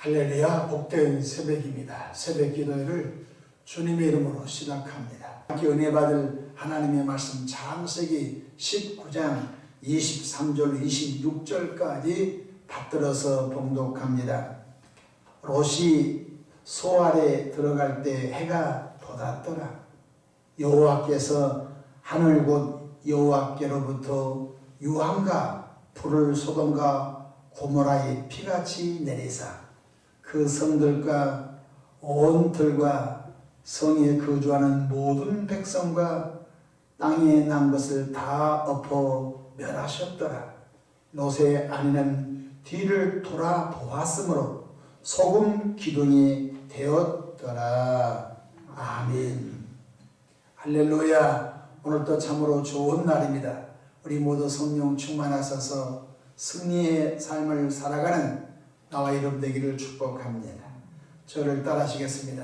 할렐루야, 복된 새벽입니다. 새벽 기도회를 주님의 이름으로 시작합니다. 함께 은혜 받을 하나님의 말씀 창세기 19장 23절 26절까지 받들어서 봉독합니다. 롯이 소 아래 들어갈 때 해가 돋았더라. 여호와께서 하늘 곧 여호와께로부터 유황과 불을 소돔과 고모라에 피같이 내리사 그 성들과 온 들과 성에 거주하는 모든 백성과 땅에 난 것을 다 엎어 멸하셨더라. 롯의 아내는 뒤를 돌아보았으므로 소금 기둥이 되었더라. 아멘. 할렐루야. 오늘도 참으로 좋은 날입니다. 우리 모두 성령 충만하셔서 승리의 삶을 살아가는 나와 여러분 되기를 축복합니다. 저를 따라하시겠습니다.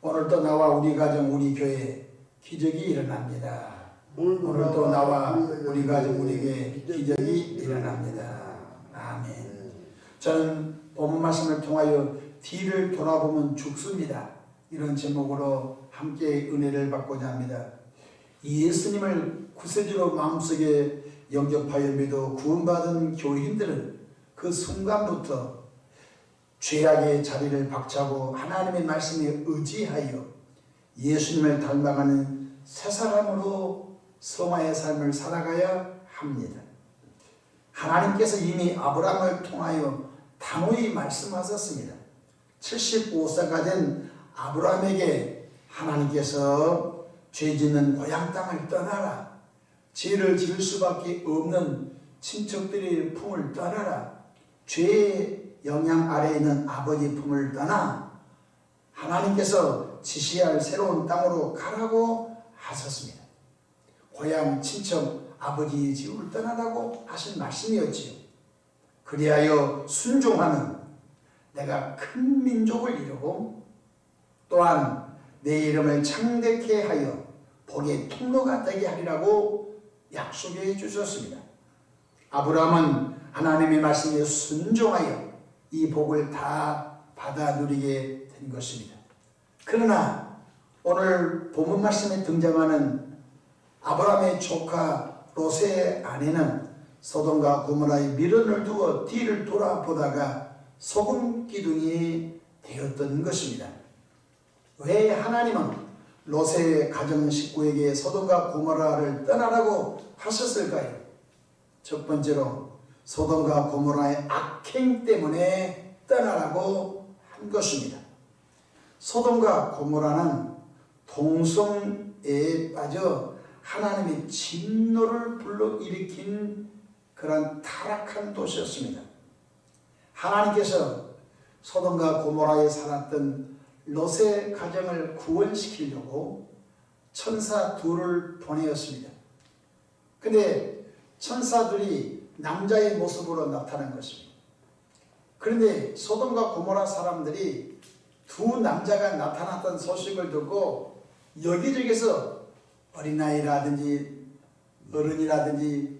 오늘도 나와 우리 가정 우리 교회에 기적이 일어납니다. 오늘도 나와 우리 가정 우리 교회에 기적이 일어납니다. 아멘. 저는 본문 말씀을 통하여 뒤를 돌아보면 죽습니다. 이런 제목으로 함께 은혜를 받고자 합니다. 예수님을 구세주로 마음속에 영접하여 믿어 구원받은 교인들은 그 순간부터 죄악의 자리를 박차고 하나님의 말씀에 의지하여 예수님을 닮아가는 새 사람으로 성화의 삶을 살아가야 합니다. 하나님께서 이미 아브라함을 통하여 단호히 말씀하셨습니다. 75세가 된 아브라함에게 하나님께서 죄 짓는 고향 땅을 떠나라. 죄를 지을 수밖에 없는 친척들의 품을 떠나라. 죄의 영향 아래에 있는 아버지 품을 떠나 하나님께서 지시할 새로운 땅으로 가라고 하셨습니다. 고향 친척 아버지 집을 떠나라고 하신 말씀이었지요. 그리하여 순종하면 내가 큰 민족을 이루고 또한 내 이름을 창대케 하여 복의 통로가 되게 하리라고 약속해 주셨습니다. 아브라함은 하나님의 말씀에 순종하여 이 복을 다 받아 누리게 된 것입니다. 그러나 오늘 본문 말씀에 등장하는 아브라함의 조카 롯의 아내는 소돔과 고모라의 미련을 두어 뒤를 돌아보다가 소금 기둥이 되었던 것입니다. 왜 하나님은 롯의 가정 식구에게 소돔과 고모라를 떠나라고 하셨을까요? 첫 번째로 소돔과 고모라의 악행 때문에 떠나라고 한 것입니다. 소돔과 고모라는 동성애에 빠져 하나님의 진노를 불러일으킨 그런 타락한 도시였습니다. 하나님께서 소돔과 고모라에 살았던 롯의 가정을 구원시키려고 천사 둘을 보내었습니다. 근데 천사들이 남자의 모습으로 나타난 것입니다. 그런데 소돔과 고모라 사람들이 두 남자가 나타났던 소식을 듣고 여기저기서 어린아이라든지 어른이라든지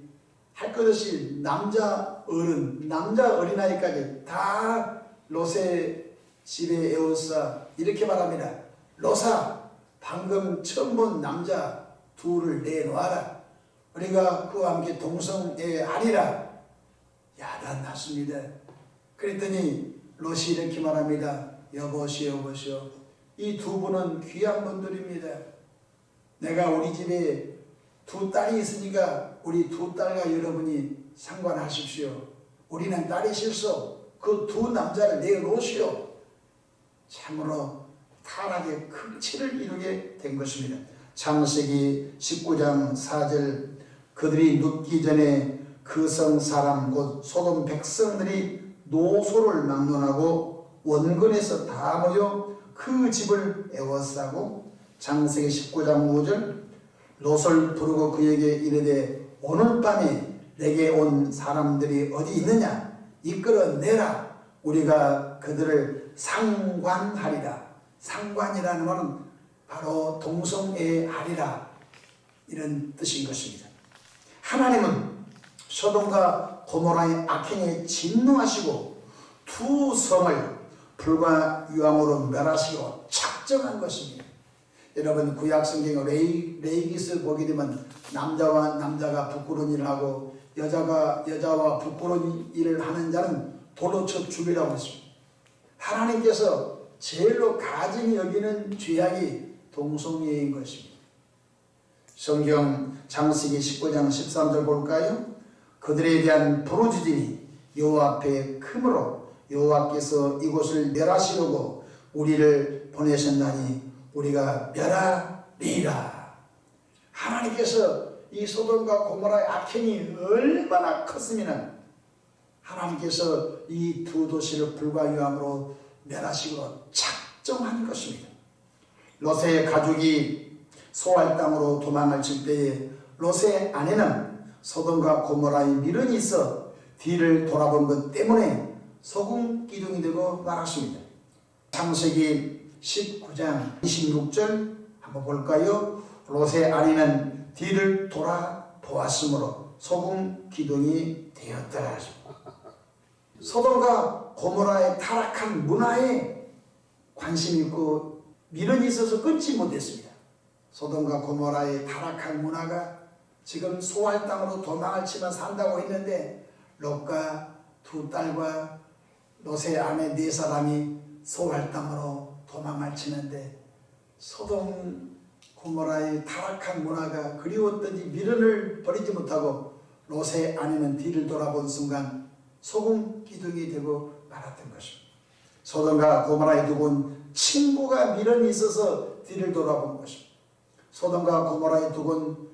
할 것 없이 남자 어른, 남자 어린아이까지 다 롯의 집에 에워싸 이렇게 말합니다. 롯아, 방금 처음 본 남자 둘을 내놓아라. 우리가 그와 함께 동성애하리라. 야단났습니다. 그랬더니 롯이 이렇게 말합니다. 여보시오, 여보시오. 이 두 분은 귀한 분들입니다. 내가 우리 집에 두 딸이 있으니까 우리 두 딸과 여러분이 상관하십시오. 우리는 딸이 실수. 그 두 남자를 내놓으시오. 참으로 타락의 극치를 이루게 된 것입니다. 창세기 19장 4절 그들이 눕기 전에 그 성 사람 곧 소돔 백성들이 노소를 막론하고 원근에서 다 모여 그 집을 에워싸고 창세기 19장 5절 롯을 부르고 그에게 이르되 오늘 밤에 내게 온 사람들이 어디 있느냐 이끌어내라. 우리가 그들을 상관하리라. 상관이라는 말은 바로 동성애하리라 이런 뜻인 것입니다. 하나님은 소돔과 고모라의 악행에 진노하시고 두 성을 불과 유황으로 멸하시고 작정한 것입니다. 여러분 구약 성경 레위기서 보게 되면 남자와 남자가 부끄러운 일을 하고 여자가 여자와 부끄러운 일을 하는 자는 돌로 쳐 죽이라고 했습니다. 하나님께서 제일로 가증히 여기는 죄악이 동성애인 것입니다. 성경 창세기 19장 13절 볼까요? 그들에 대한 부르짖음이 여호와 앞에 크므로 여호와께서 이곳을 멸하시려고 우리를 보내셨나니 우리가 멸하리라. 하나님께서 이 소돔과 고모라의 악행이 얼마나 컸으면 하나님께서 이 두 도시를 불과 유황으로 멸하시고 작정한 것입니다. 롯의 가족이 소알 땅으로 도망을 칠 때에 롯의 아내는 소돔과 고모라의 미련이 있어 뒤를 돌아본 것 때문에 소금 기둥이 되고 말았습니다. 창세기 19장 26절 한번 볼까요? 롯의 아내는 뒤를 돌아보았으므로 소금 기둥이 되었다. 소돔과 고모라의 타락한 문화에 관심이 있고 미련이 있어서 끊지 못했습니다. 소돔과 고모라의 타락한 문화가 지금 소알 땅으로 도망을 치며 산다고 했는데 롯과 두 딸과 롯의 아내 네 사람이 소알 땅으로 도망을 치는데 소돔 고모라의 타락한 문화가 그리웠던지 미련을 버리지 못하고 롯의 아내는 뒤를 돌아본 순간 소금 기둥이 되고 말았던 것입니다. 소돔과 고모라의 두 곳 친구가 미련이 있어서 뒤를 돌아본 것입니다. 소돔과 고모라의 두 곳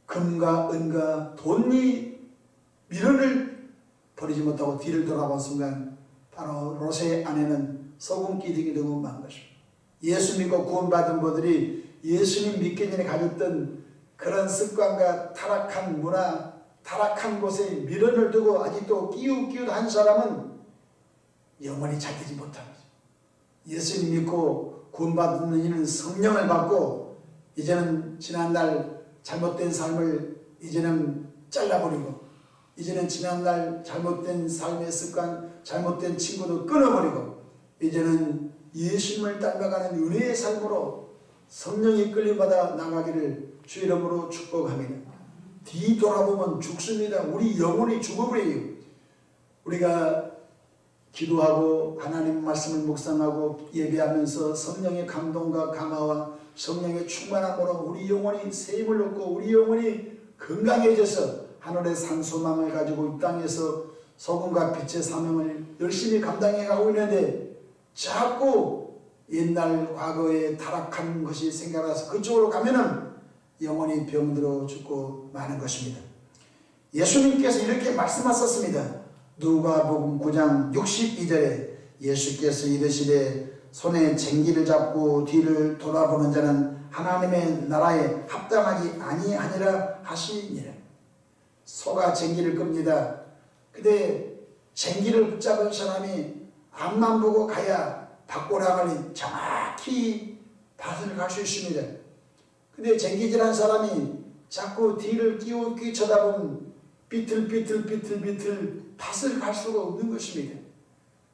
금과 은과 돈이 미련을 버리지 못하고 뒤를 돌아본 순간 바로 롯의 아내는 소금 기둥이 되고 만 것입니다. 예수 믿고 구원받은 분들이 예수님 믿기 전에 가졌던 그런 습관과 타락한 문화, 타락한 곳에 미련을 두고 아직도 끼우한 사람은 영원히 잘되지 못합니다. 예수님 믿고 구원받는 이는 성령을 받고 이제는 지난날 잘못된 삶을 이제는 잘라버리고 이제는 지난날 잘못된 삶의 습관, 잘못된 친구도 끊어버리고 이제는 예수님을 닮아가는 은혜의 삶으로 성령이 끌림받아 나가기를 주 이름으로 축복합니다. 뒤돌아보면 죽습니다. 우리 영혼이 죽어버려요. 우리가 기도하고 하나님 말씀을 묵상하고 예배하면서 성령의 감동과 감화와 성령의 충만함으로 우리 영혼이 새 힘을 얻고 우리 영혼이 건강해져서 하늘의 산 소망을 가지고 이 땅에서 소금과 빛의 사명을 열심히 감당해 가고 있는데 자꾸 옛날 과거에 타락한 것이 생각나서 그쪽으로 가면은 영원히 병들어 죽고 마는 것입니다. 예수님께서 이렇게 말씀하셨습니다. 누가복음 9장 62절에 예수께서 이르시되 손에 쟁기를 잡고 뒤를 돌아보는 자는 하나님의 나라에 합당하지 아니하니라 하시니라. 소가 쟁기를 끕니다. 근데 쟁기를 붙잡은 사람이 앞만 보고 가야 밭고랑을 정확히 밭을 갈 수 있습니다. 근데 쟁기질한 사람이 자꾸 뒤를 끼우기 쳐다보면 비틀비틀 밭을 갈 수가 없는 것입니다.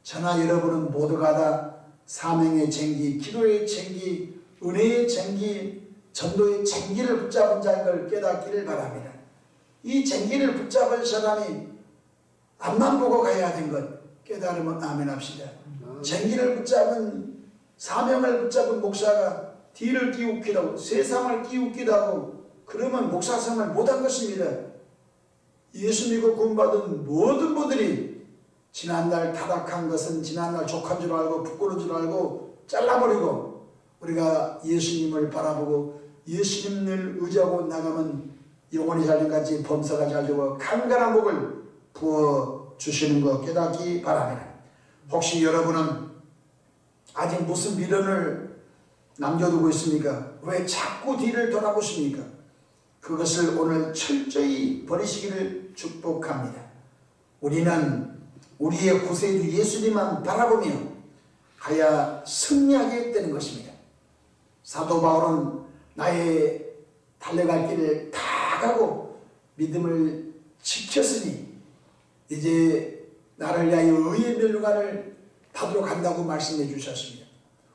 저나 여러분은 모두가 다 사명의 쟁기, 기도의 쟁기, 은혜의 쟁기, 전도의 쟁기를 붙잡은 자인 걸 깨닫기를 바랍니다. 이 쟁기를 붙잡은 사람이 앞만 보고 가야 된 것 깨달으면 아멘 합시다. 쟁기를 붙잡은 사명을 붙잡은 목사가 뒤를 끼우기도 하고 세상을 끼우기도 하고 그러면 목사성을 못한 것입니다. 예수 믿고 구원받은 모든 분들이 지난날 타락한 것은 지난날 족한 줄 알고 부끄러운 줄 알고 잘라버리고 우리가 예수님을 바라보고 예수님을 의지하고 나가면 영혼이 잘된같이 범사가 잘되고 강건한 복을 부어주시는 것 깨닫기 바랍니다. 혹시 여러분은 아직 무슨 미련을 남겨두고 있습니까? 왜 자꾸 뒤를 돌아보십니까? 그것을 오늘 철저히 버리시기를 축복합니다. 우리는 우리의 구세주 예수님만 바라보며 가야 승리하게 되는 것입니다. 사도 바울은 나의 달려갈 길을 다 가고 믿음을 지켰으니 이제 나를 위하여 의의 멸류관을 받으러 간다고 말씀해 주셨습니다.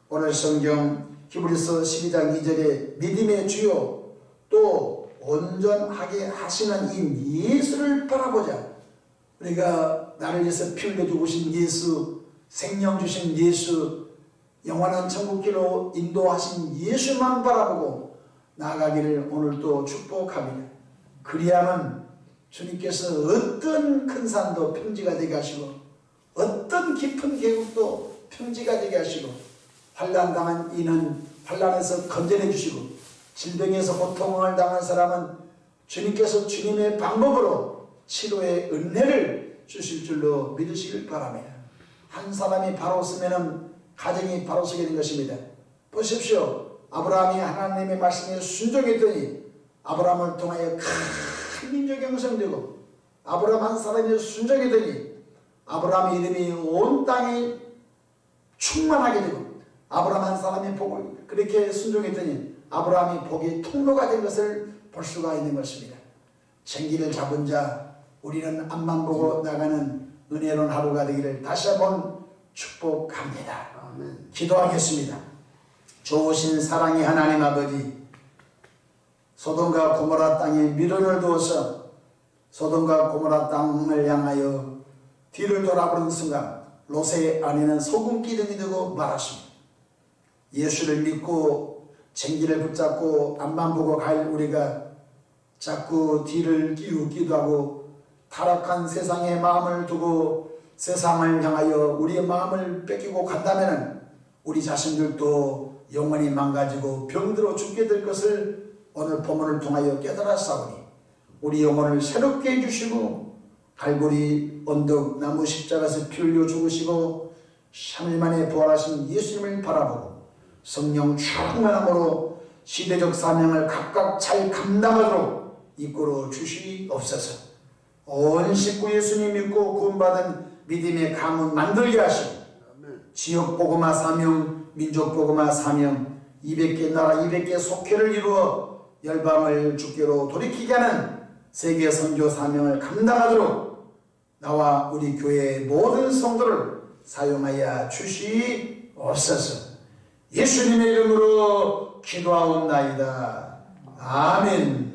오늘 성경 히브리서 12장 2절에 믿음의 주요 또 온전하게 하시는 이 예수를 바라보자. 우리가 나를 위해서 피 흘려 죽으신 예수, 생명 주신 예수, 영원한 천국길로 인도하신 예수만 바라보고 나아가기를 오늘도 축복합니다. 그리하면 주님께서 어떤 큰 산도 평지가 되게 하시고 어떤 깊은 계곡도 평지가 되게 하시고 환난 당한 이는 환난에서 건져내 주시고 질병에서 고통을 당한 사람은 주님께서 주님의 방법으로 치료의 은혜를 주실 줄로 믿으시길 바랍니다. 한 사람이 바로 서면은 가정이 바로 서게 된 것입니다. 보십시오. 아브라함이 하나님의 말씀에 순종했더니 아브라함을 통하여 큰 민족이 형성되고 아브라함 한 사람이 순종했더니 아브라함의 이름이 온 땅에 충만하게 되고 아브라함 한 사람이 복을 그렇게 순종했더니 아브라함이 복의 통로가 된 것을 볼 수가 있는 것입니다. 생기를 잡은 자 우리는 앞만 보고 나가는 은혜로운 하루가 되기를 다시 한번 축복합니다. 아멘. 기도하겠습니다. 좋으신 사랑의 하나님 아버지, 소돔과 고모라 땅에 미련을 두어서 소돔과 고모라 땅을 향하여 뒤를 돌아보는 순간 롯의 아내는 소금 기둥이 되고 말았습니다. 예수를 믿고 쟁기를 붙잡고 앞만 보고 갈 우리가 자꾸 뒤를 기울기도 하고 타락한 세상에 마음을 두고 세상을 향하여 우리의 마음을 뺏기고 간다면 우리 자신들도 영원히 망가지고 병들어 죽게 될 것을 오늘 본문을 통하여 깨달았사오니 우리 영혼을 새롭게 해주시고 갈보리 언덕 나무 십자가에서 피 흘려 죽으시고 3일 만에 부활하신 예수님을 바라보고 성령 충만함으로 시대적 사명을 각각 잘 감당하도록 이끌어 주시옵소서. 온 식구 예수님 믿고 구원받은 믿음의 가문 만들게 하시고 지역 복음화 사명, 민족 복음화 사명, 200개 나라 200개 속회를 이루어 열방을 주께로 돌이키게 하는 세계 선교 사명을 감당하도록 나와 우리 교회의 모든 성도를 사용하여 주시옵소서. 예수님의 이름으로 기도하옵나이다. 아멘.